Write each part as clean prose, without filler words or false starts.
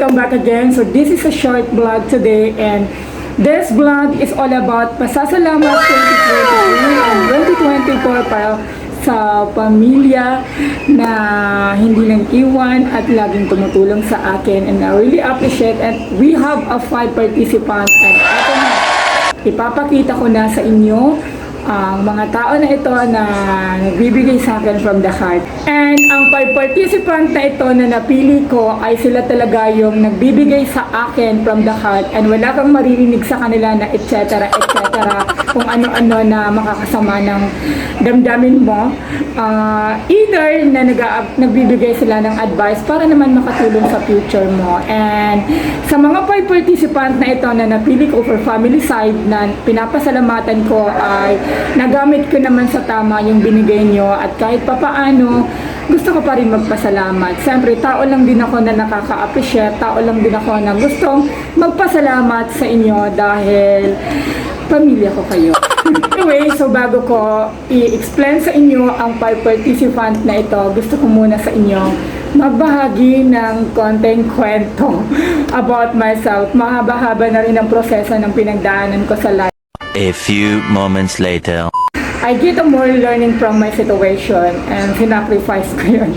welcome back again. So this is a short vlog today, and this vlog is all about pasasalamat 2023 and 2024 para sa pamilya na hindi nang iwan at laging tumutulong sa akin, and I really appreciate it. We have a 5 participants, and ito na, ipapakita ko na sa inyo ang mga tao na ito na nagbibigay sa akin from the heart. And ang 5 participant na ito na napili ko ay sila talaga yung nagbibigay sa akin from the heart, and wala kang maririnig sa kanila na etc. kung ano-ano na makakasama ng damdamin mo. Either na nagbibigay sila ng advice para naman makatulong sa future mo. And sa mga 5 participant na ito na napili ko for family side na pinapasalamatan ko ay nagamit ko naman sa tama yung binigay nyo, at kahit papaano gusto ko pa rin magpasalamat. Siyempre, tao lang din ako na nakaka-appreciate, tao lang din ako na gustong magpasalamat sa inyo dahil pamilya ko kayo. Anyway, so bago ko i-explain sa inyo ang 5 participant na ito, gusto ko muna sa inyo magbahagi ng konting kwento about myself. Mahaba-haba na rin ang proseso ng pinagdaanan ko sa life. A few moments later. I get a more learning from my situation, and sinacrifice ko yun.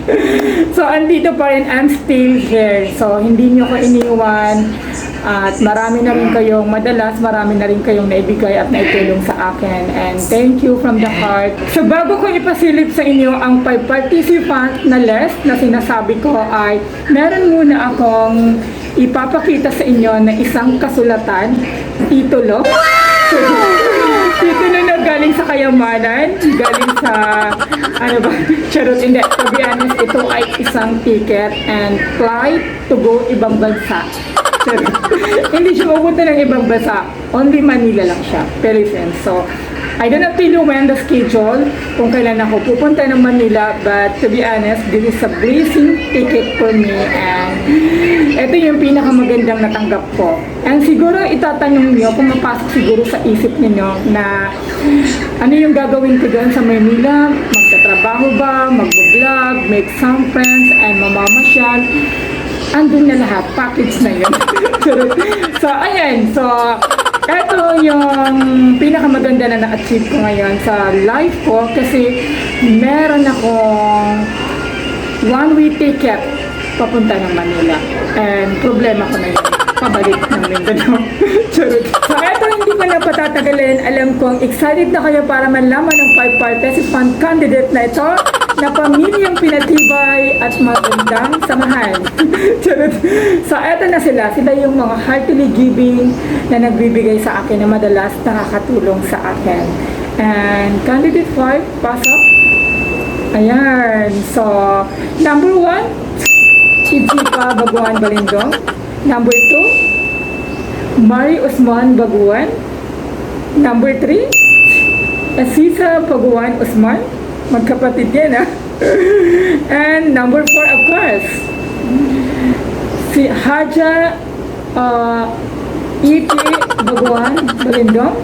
So, andito pa rin, I'm still here. So, hindi nyo ko iniwan, at marami na rin kayong marami na rin kayong naibigay at naitulong sa akin. And thank you from the heart. So, bago ko ipasilip sa inyo ang 5 participant na list na sinasabi ko, ay meron muna akong ipapakita sa inyo na isang kasulatan, titulo. Titulo na galing sa kayamanan, galing sa, charot, hindi. To be honest, ito ay isang ticket and flight to go ibang bansa. Charot. Hindi siya pupunta ng ibang bansa. Only Manila lang siya. Philippines. So, I don't have to know when the schedule, kung kailan ako pupunta ng Manila, but to be honest, this is a blessing ticket for me, and ito yung pinakamagandang natanggap ko. And siguro itatanong niyo, kung mapasok siguro sa isip niyo na ano yung gagawin ko doon sa Manila, magtatrabaho ba, mag-vlog, make some friends, and mamamasyal. Andun na lahat, package na yun. So, ayan, so ito yung pinakamaganda na na-achieve ko ngayon sa life ko, kasi meron akong 1-way ticket papunta ng Manila. And problema ko na yun, pabalik ng Mindanao. Charot. So ito, hindi ko na patatagalin. Alam kong excited na kayo para malaman ng 5 participant candidate na ito na pamilyang pinatibay at magandang samahan. Charot. So eto na sila. Sila yung mga heartily giving na nagbibigay sa akin na madalas nakakatulong sa akin. And candidate 5, pasok. Ayan. So, number 1, Ijipa Baguan Balindong. Number 2, Mari Usman Baguan. Number 3, Asisa Baguan Usman. Magkapatid yan, ha? And number 4, of course, si Haja E.T. Baguan Balindong.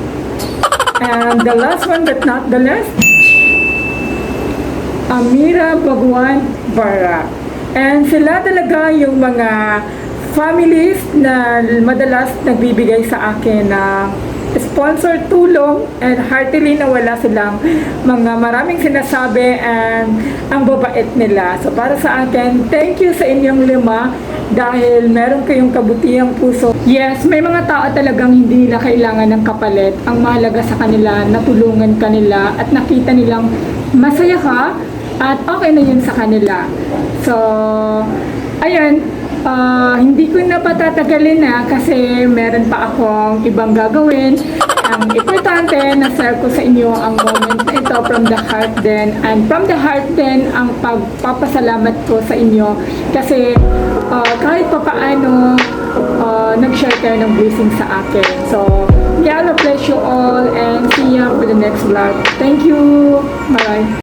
And the last one but not the last, Amira Baguan Bara. And sila talaga yung mga families na madalas nagbibigay sa akin ng sponsor, tulong, and heartily na wala silang mga maraming sinasabi, and ang babait nila. So para sa akin, thank you sa inyong 5 dahil meron kayong kabutihang puso. Yes, may mga tao talagang hindi nila kailangan ng kapalit. Ang mahalaga sa kanila, natulungan kanila at nakita nilang masaya ka at okay na yun sa kanila. So, ayun, hindi ko na patatagalin na kasi meron pa akong ibang gagawin. Ang importante na share ko sa inyo ang moment na ito from the heart din, and from the heart din ang pagpapasalamat ko sa inyo kasi kahit pa paano nag-share kayo ng blessing sa akin. So, yeah, God bless you all, and see you for the next vlog. Thank you. Bye.